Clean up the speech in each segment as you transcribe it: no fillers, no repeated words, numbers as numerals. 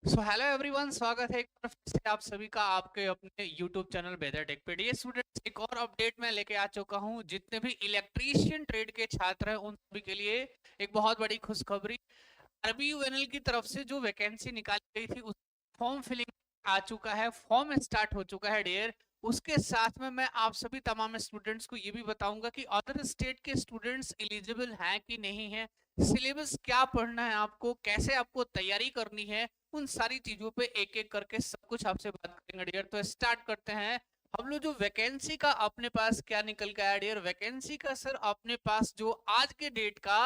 So hello everyone, स्वागत है एक बार फिर से आप सभी का आपके अपने यूट्यूब चैनल वेदर टेक पे। डियर स्टूडेंट्स, एक और अपडेट मैं लेके आ चुका हूँ। जितने भी इलेक्ट्रीशियन ट्रेड के छात्र हैं उन सभी के लिए एक बहुत बड़ी खुशखबरी। आरबीयूएनएल की तरफ से जो वैकेंसी निकाली गई थी उस फॉर्म फिलिंग आ चुका है, फॉर्म स्टार्ट हो चुका है डियर। उसके साथ में मैं आप सभी तमाम स्टूडेंट्स को ये भी बताऊंगा कि अदर स्टेट के स्टूडेंट्स एलिजिबल हैं कि नहीं है, सिलेबस क्या पढ़ना है, आपको कैसे आपको तैयारी करनी है, उन सारी चीजों पे एक एक करके सब कुछ आपसे बात करेंगे डियर। तो स्टार्ट करते हैं। हम लोग जो वैकेंसी का अपने पास क्या निकल के आया डियर, वैकेंसी का सर अपने पास जो आज के डेट का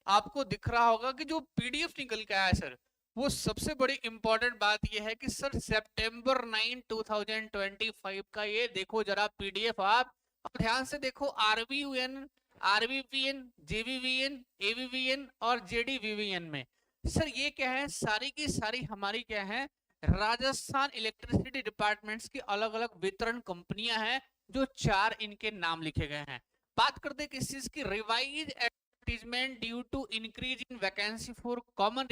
आपको दिख रहा होगा कि जो पीडीएफ निकल के आया है सर, वो सबसे बड़ी इंपॉर्टेंट बात ये है कि सर सितंबर 9 2025 का ये देखो जरा पीडीएफ आप। अब ध्यान से देखो, आरबीयूएन, आरबीवीएन, जेवीवीएन, एवीवीएन और जेडीवीवीएन में सर ये क्या है, सारी की सारी हमारी क्या है, राजस्थान इलेक्ट्रिसिटी डिपार्टमेंट्स की अलग अलग वितरण कंपनियां हैं, जो चार इनके नाम लिखे गए हैं। बात करते किस चीज की, revise advertisement due to increase in vacancy for common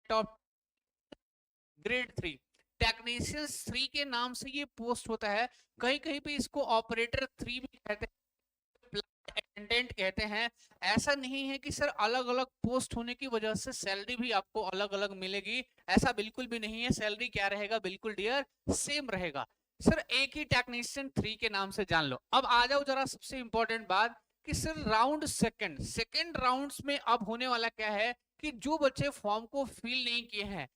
top grade 3 technicians 3 के नाम से ये पोस्ट होता है। कहीं कहीं पे इसको ऑपरेटर 3 भी कहते हैं, अटेंडेंट कहते हैं। ऐसा नहीं है कि सर अलग अलग पोस्ट होने की वजह से सैलरी भी आपको अलग अलग मिलेगी, ऐसा बिल्कुल भी नहीं है। सैलरी क्या रहेगा, बिल्कुल डियर सेम रहेगा। सर एक ही टेक्नीशियन 3 के नाम से जान लो। अब आ जाओ जरा सबसे इंपॉर्टेंट बात कि सर राउंड सेकंड राउंड्स में अब होने वाला क्या है कि जो बच्चे फॉर्म को फिल नहीं किए हैं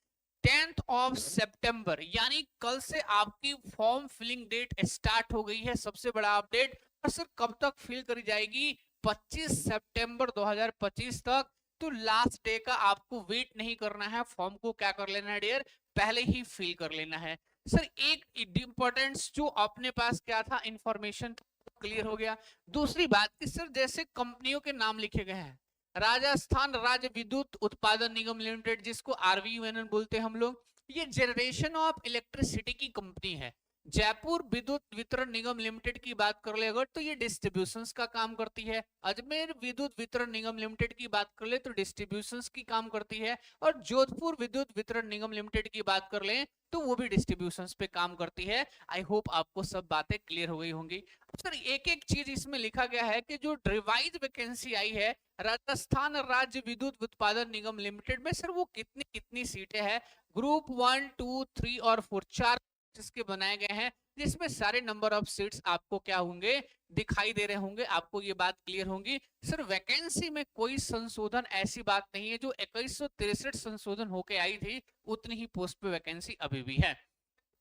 10th ऑफ सितंबर यानी कल से आपकी फॉर्म फिलिंग डेट स्टार्ट हो गई है। सबसे बड़ा अपडेट। और सर कब तक फिल करी जाएगी, 25 सितंबर 2025 तक। तो लास्ट डे का आपको वेट नहीं करना है, फॉर्म को क्या कर लेना है डियर, पहले ही फिल कर लेना है। सर एक इंपॉर्टेंस जो अपने पास क्या था, इंफॉर्मेशन क्लियर हो गया। दूसरी बात कि सर जैसे कंपनियों के नाम लिखे गए हैं, राजस्थान राज्य विद्युत उत्पादन निगम लिमिटेड, जिसको आरवीयूएनएल बोलते हैं हम लोग, ये जनरेशन ऑफ इलेक्ट्रिसिटी की कंपनी है। जयपुर विद्युत वितरण निगम लिमिटेड की बात कर ले अगर, तो ये डिस्ट्रीब्यूशंस का काम करती है। अजमेर विद्युत वितरण निगम लिमिटेड की बात कर ले तो डिस्ट्रीब्यूशंस की काम करती है। और जोधपुर विद्युत वितरण निगम लिमिटेड की बात कर ले तो वो भी डिस्ट्रीब्यूशंस पे काम करती है। आई होप आपको सब बातें क्लियर हो गई होंगी। सर एक एक चीज इसमें लिखा गया है कि जो रिवाइज वैकेंसी आई है राजस्थान राज्य विद्युत उत्पादन निगम लिमिटेड में, सर वो कितनी कितनी सीटें हैं, ग्रुप 1 2 3 और 4, चार जिसके बनाए गए हैं, जिसमें सारे नंबर ऑफ सीट्स आपको क्या होंगे, दिखाई दे रहे होंगे। आपको ये बात क्लियर होंगी। सर वैकेंसी में कोई संशोधन ऐसी बात नहीं है, जो 2163 संशोधन होके आई थी उतनी ही पोस्ट पे वैकेंसी अभी भी है।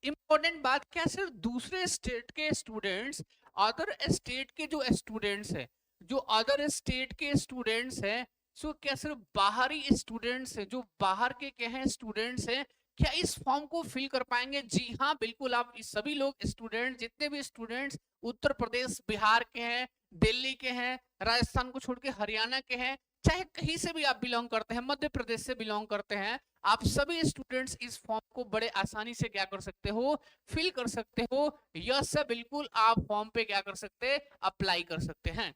इंपॉर्टेंट बात क्या, सिर्फ दूसरे स्टेट के स्टूडेंट्स, अदर स्टेट के जो स्टूडेंट्स हैं, जो अदर स्टेट के स्टूडेंट्स हैं, सो क्या सिर्फ बाहरी स्टूडेंट्स हैं, जो बाहर के क्या हैं स्टूडेंट्स हैं, क्या इस फॉर्म को फिल कर पाएंगे? जी हाँ बिल्कुल, आप इस सभी लोग स्टूडेंट, जितने भी स्टूडेंट्स उत्तर प्रदेश बिहार के हैं, दिल्ली के हैं, राजस्थान को छोड़ के हरियाणा के हैं, चाहे कहीं से भी आप बिलोंग करते हैं, मध्य प्रदेश से बिलोंग करते हैं, आप सभी स्टूडेंट्स इस फॉर्म को बड़े आसानी से क्या कर सकते हो, फिल कर सकते हो। यस सर बिल्कुल, आप फॉर्म पे क्या कर सकते हैं, अप्लाई कर सकते हैं।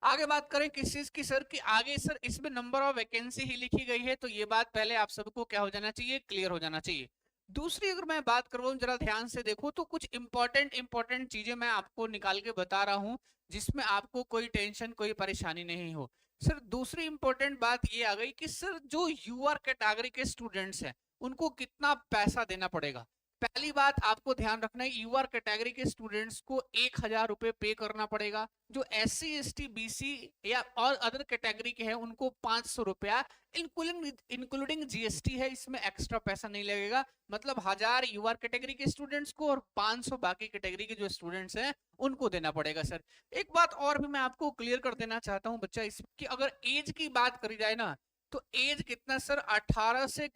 आगे बात करें किस चीज की सर, कि आगे सर इसमें नंबर ऑफ वैकेंसी ही लिखी गई है, तो ये बात पहले आप सबको क्या हो जाना चाहिए, क्लियर हो जाना चाहिए। दूसरी अगर मैं बात कर रहा हूँ, जरा ध्यान से देखो, तो कुछ इंपॉर्टेंट चीजें मैं आपको निकाल के बता रहा हूँ, जिसमें आपको कोई टेंशन कोई परेशानी नहीं हो। सर दूसरी इंपॉर्टेंट बात ये आ गई कि सर जो यूआर कैटेगरी के स्टूडेंट्स हैं उनको कितना पैसा देना पड़ेगा। पहली बात आपको ध्यान रखना है, यूआर कैटेगरी के स्टूडेंट्स को 1000 रुपए पे करना पड़ेगा। जो SC ST BC या और अदर कैटेगरी के हैं उनको 500 रुपया, इंक्लूडिंग GST है, इसमें एक्स्ट्रा पैसा नहीं लगेगा। मतलब 1000 यूआर कैटेगरी के स्टूडेंट्स को और 500 बाकी कैटेगरी के जो स्टूडेंट्स हैं उनको देना पड़ेगा। सर एक बात और भी मैं आपको क्लियर कर देना चाहता हूँ बच्चा, इसकी अगर एज की बात करी जाए ना, तो एज कितना सर, 18 से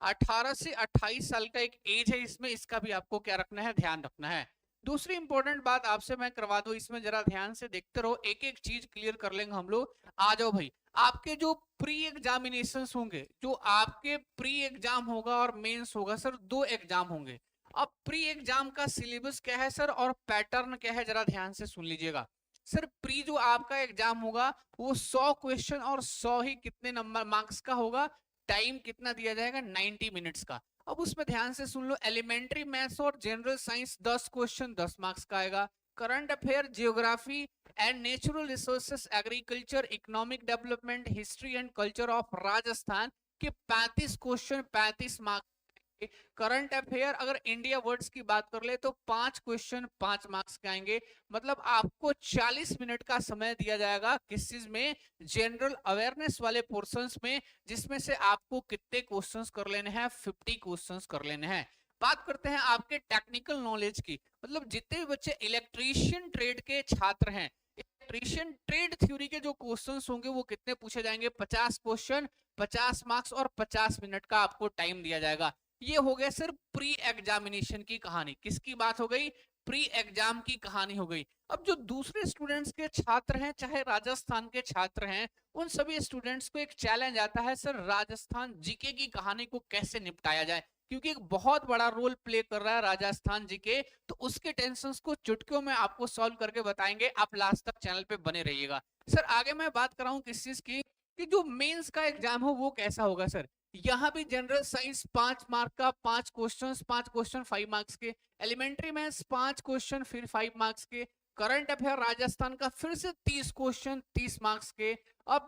28 साल का एक एज है इसमें, इसका भी आपको क्या रखना है, ध्यान रखना है। दूसरी इंपॉर्टेंट बात आपसे मैं करवा दूं, इसमें जरा ध्यान से देखते रहो, एक एक चीज क्लियर कर लेंगे हम लोग। आ जाओ भाई, आपके जो प्री एग्जामिनेशन होंगे, जो आपके प्री एग्जाम होगा और मेंस होगा सर, दो एग्जाम होंगे। अब प्री एग्जाम का सिलेबस क्या है सर और पैटर्न क्या है, जरा ध्यान से सुन लीजिएगा। सर प्री जो आपका एग्जाम होगा वो 100 क्वेश्चन और 100 ही कितने नंबर मार्क्स का होगा, टाइम कितना दिया जाएगा 90 मिनट्स का। अब उसमें ध्यान से सुन लो, एलिमेंट्री मैथ्स और जनरल साइंस 10 क्वेश्चन 10 मार्क्स का आएगा। Current affair, geography and natural resources, agriculture, economic development, history and culture of Rajasthan के 35 क्वेश्चन 35 मार्क्स। करंट अफेयर अगर इंडिया वर्ड्स की बात कर ले तो 5 क्वेश्चन 5 मार्क्स के आएंगे। मतलब आपको 40 मिनट का समय दिया जाएगा किस चीज में, जनरल अवेयरनेस वाले पोर्शंस में, जिसमें से आपको कितने क्वेश्चंस कर लेने हैं, 50 क्वेश्चंस कर लेने हैं। बात करते हैं आपके टेक्निकल नॉलेज की, मतलब जितने भी बच्चे इलेक्ट्रीशियन ट्रेड के छात्र हैं, इलेक्ट्रीशियन ट्रेड थ्योरी के जो क्वेश्चंस होंगे वो कितने पूछे जाएंगे, 50 क्वेश्चन 50 मार्क्स और 50 मिनट का आपको टाइम दिया जाएगा। ये हो गया सर प्री एग्जामिनेशन की कहानी। किसकी बात हो गई, प्री एग्जाम की कहानी हो गई। अब जो दूसरे स्टूडेंट्स के छात्र हैं, चाहे राजस्थान के छात्र हैं, उन सभी स्टूडेंट्स को एक चैलेंज आता है, सर राजस्थान जीके की कहानी को कैसे निपटाया जाए, क्योंकि एक बहुत बड़ा रोल प्ले कर रहा है राजस्थान जीके। तो उसके टेंशंस को चुटकियों में आपको सॉल्व करके बताएंगे, आप लास्ट तक चैनल पे बने रहिएगा। सर आगे मैं बात कर रहा हूँ किस चीज की, कि जो मेंस का एग्जाम हो वो कैसा होगा। सर यहाँ भी जनरल साइंस 5 मार्क का 5 क्वेश्चन 5 मार्क्स के, एलिमेंट्री मैथ्स 5 क्वेश्चन फिर 5 मार्क्स के, करंट अफेयर राजस्थान का फिर से 30 क्वेश्चन 30 मार्क्स के। अब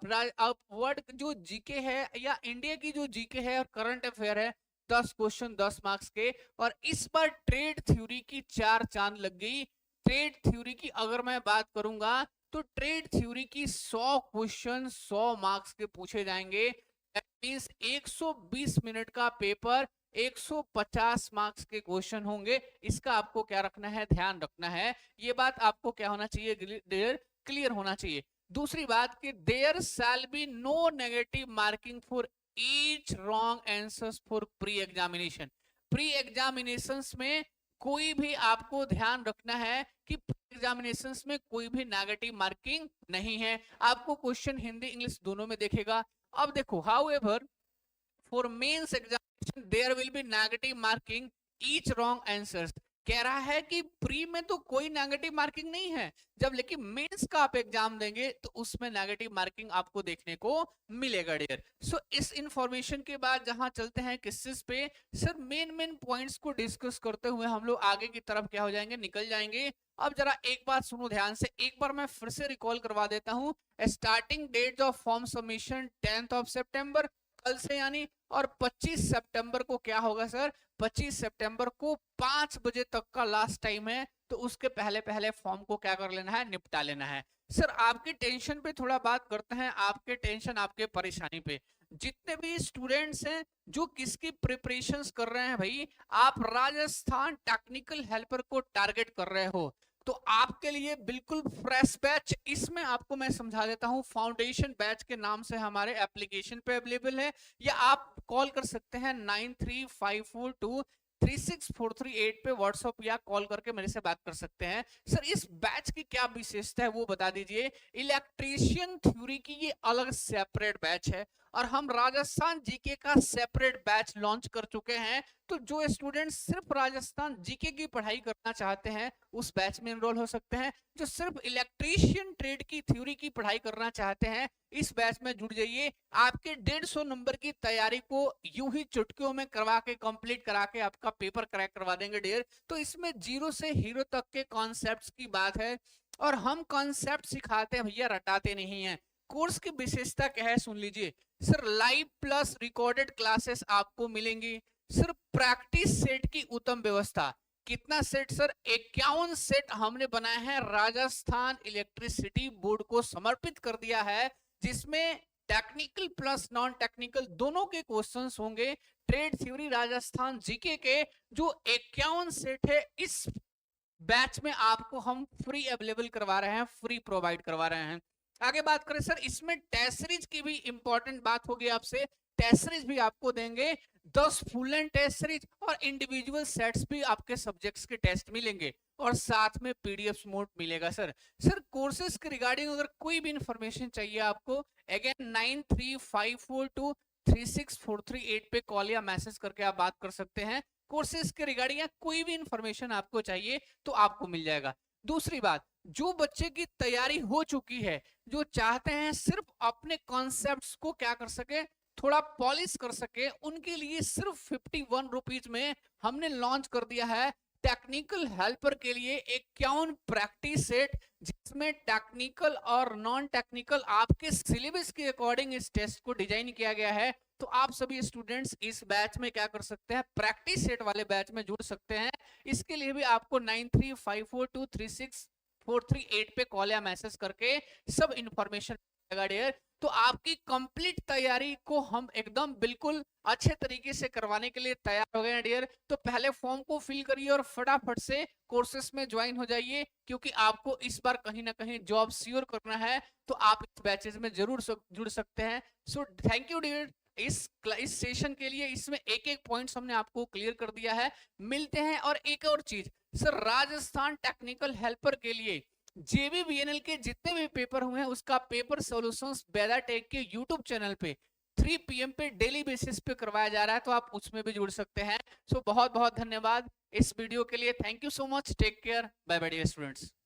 वर्ड जो जीके है या इंडिया की जो जीके है और करंट अफेयर है 10 क्वेश्चन 10 मार्क्स के। और इस बार ट्रेड थ्योरी की 4 चांद लग गई। ट्रेड थ्योरी की अगर मैं बात करूंगा तो ट्रेड थ्योरी की 100 क्वेश्चन 100 मार्क्स के पूछे जाएंगे। मींस 120 मिनट का पेपर, 150 मार्क्स के क्वेश्चन होंगे। इसका आपको क्या रखना है, ध्यान रखना है। ये बात आपको क्या होना चाहिए, क्लियर होना चाहिए। दूसरी बात कि there shall be no negative marking for each wrong answers for pre examination. Pre examinations में कोई भी आपको ध्यान रखना है कि एग्जामिनेशंस में कोई भी नेगेटिव मार्किंग नहीं है। आपको क्वेश्चन हिंदी इंग्लिश दोनों में देखेगा। अब देखो, however for mains examination there will be negative marking each wrong answers. कह रहा है कि प्री में तो कोई नेगेटिव मार्किंग नहीं है, जब लेकिन मेंस का आप एग्जाम देंगे तो उसमें नेगेटिव मार्किंग आपको देखने को मिलेगा डियर। सो इस इंफॉर्मेशन के बाद जहां चलते हैं किस चीज पे, सर मेन पॉइंट्स को डिस्कस करते हुए हम लोग आगे की तरफ क्या हो जाएंगे, निकल जाएंगे। अब जरा एक बात सुनो ध्यान से, एक बार मैं फिर से रिकॉल करवा देता हूं। Starting date of form submission 10th of सितंबर, कल से यानी, और 25 सितंबर को क्या होगा सर, 25 सितंबर को 5 बजे तक का लास्ट टाइम है। तो उसके पहले पहले फॉर्म को क्या कर लेना है, निपटा लेना है। सर आपकी टेंशन पे थोड़ा बात करते हैं, आपके टेंशन आपके परेशानी पे। जितने भी स्टूडेंट्स हैं जो किसकी प्रिपरेशंस कर रहे हैं भाई, आप राजस्थान टेक्निकल हेल्पर को टारगेट कर रहे हो, तो आपके लिए बिल्कुल फ्रेश बैच, इसमें आपको मैं समझा देता हूं, फाउंडेशन बैच के नाम से हमारे एप्लीकेशन पे अवेलेबल है, या आप कॉल कर सकते हैं 9354236438 पे व्हाट्सएप या कॉल करके मेरे से बात कर सकते हैं। सर इस बैच की क्या विशेषता है वो बता दीजिए। इलेक्ट्रीशियन थ्योरी की ये अलग सेपरेट बैच है, और हम राजस्थान जीके का सेपरेट बैच लॉन्च कर चुके हैं। तो जो स्टूडेंट सिर्फ राजस्थान जीके की पढ़ाई करना चाहते हैं उस बैच में एनरोल हो सकते हैं। जो सिर्फ इलेक्ट्रीशियन ट्रेड की थ्योरी की पढ़ाई करना चाहते हैं इस बैच में जुड़ जाइए। आपके 150 नंबर की तैयारी को यूं ही चुटकियों में करवा के कंप्लीट करा के आपका पेपर क्रैक करवा देंगे डियर। तो इसमें जीरो से हीरो तक के कॉन्सेप्ट्स की बात है, और हम कॉन्सेप्ट सिखाते हैं भैया, रटाते नहीं है। कोर्स की विशेषता क्या है सुन लीजिए। Sir live plus recorded classes आपको मिलेंगी। सर प्रैक्टिस सेट की उत्तम व्यवस्था। कितना सेट सर, 51 सेट हमने बनाए हैं, राजस्थान इलेक्ट्रिसिटी बोर्ड को समर्पित कर दिया है, जिसमें टेक्निकल प्लस नॉन टेक्निकल दोनों के क्वेश्चंस होंगे। ट्रेड थ्योरी राजस्थान जीके के जो 51 सेट है इस बैच में आपको हम फ्री अवेलेबल करवा रहे हैं, फ्री प्रोवाइड करवा रहे हैं। आगे बात करें सर, इसमें टेस्ट सीरीज की भी इंपॉर्टेंट बात होगी आपसे। टेस्ट सीरीज भी आपको देंगे, 10 फुल एंड टेस्ट सीरीज, और इंडिविजुअल सेट्स भी आपके सब्जेक्ट्स के टेस्ट मिलेंगे, और साथ में पीडीएफ नोट मिलेगा। सर कोर्सेज के रिगार्डिंग अगर कोई भी इंफॉर्मेशन चाहिए आपको, अगेन 9354236438 पे कॉल या मैसेज करके आप बात कर सकते हैं। कोर्सेज के रिगार्डिंग या कोई भी इंफॉर्मेशन आपको चाहिए तो आपको मिल जाएगा। दूसरी बात, जो बच्चे की तैयारी हो चुकी है, जो चाहते हैं सिर्फ अपने कॉन्सेप्ट्स को क्या कर सके, थोड़ा पॉलिश कर सके, उनके लिए सिर्फ 51 रुपीज में हमने लॉन्च कर दिया है टेक्निकल हेल्पर के लिए 51 प्रैक्टिस सेट, जिसमें टेक्निकल और नॉन टेक्निकल आपके सिलेबस के अकॉर्डिंग इस टेस्ट को डिजाइन किया गया है। तो आप सभी स्टूडेंट्स इस बैच में क्या कर सकते हैं, प्रैक्टिस सेट वाले बैच में जुड़ सकते हैं। इसके लिए भी आपको 9354236438 पे कॉल या मैसेज करके सब इंफॉर्मेशन डियर। तो आपकी कंप्लीट तैयारी को हम एकदम बिल्कुल अच्छे तरीके से करवाने के लिए तैयार हो गए हैं डियर। तो पहले फॉर्म को फिल करिए और फटाफट से कोर्सेस में ज्वाइन हो जाइए, क्योंकि आपको इस बार कहीं ना कहीं जॉब सियोर करना है। तो आप इस बैचेस में जरूर जुड़ सकते हैं। सो थैंक यू डियर इस सेशन के लिए। इसमें एक एक पॉइंट्स हमने आपको क्लियर कर दिया है। मिलते हैं। और एक और चीज सर, राजस्थान टेक्निकल हेल्पर के लिए JBVNL के जितने भी पेपर हुए हैं उसका पेपर सॉल्यूशंस बेदा टेक के यूट्यूब चैनल पे 3 PM पे डेली बेसिस पे करवाया जा रहा है, तो आप उसमें भी जुड़ सकते हैं। सो बहुत बहुत धन्यवाद इस वीडियो के लिए। Thank you so much, take care, bye bye dear students.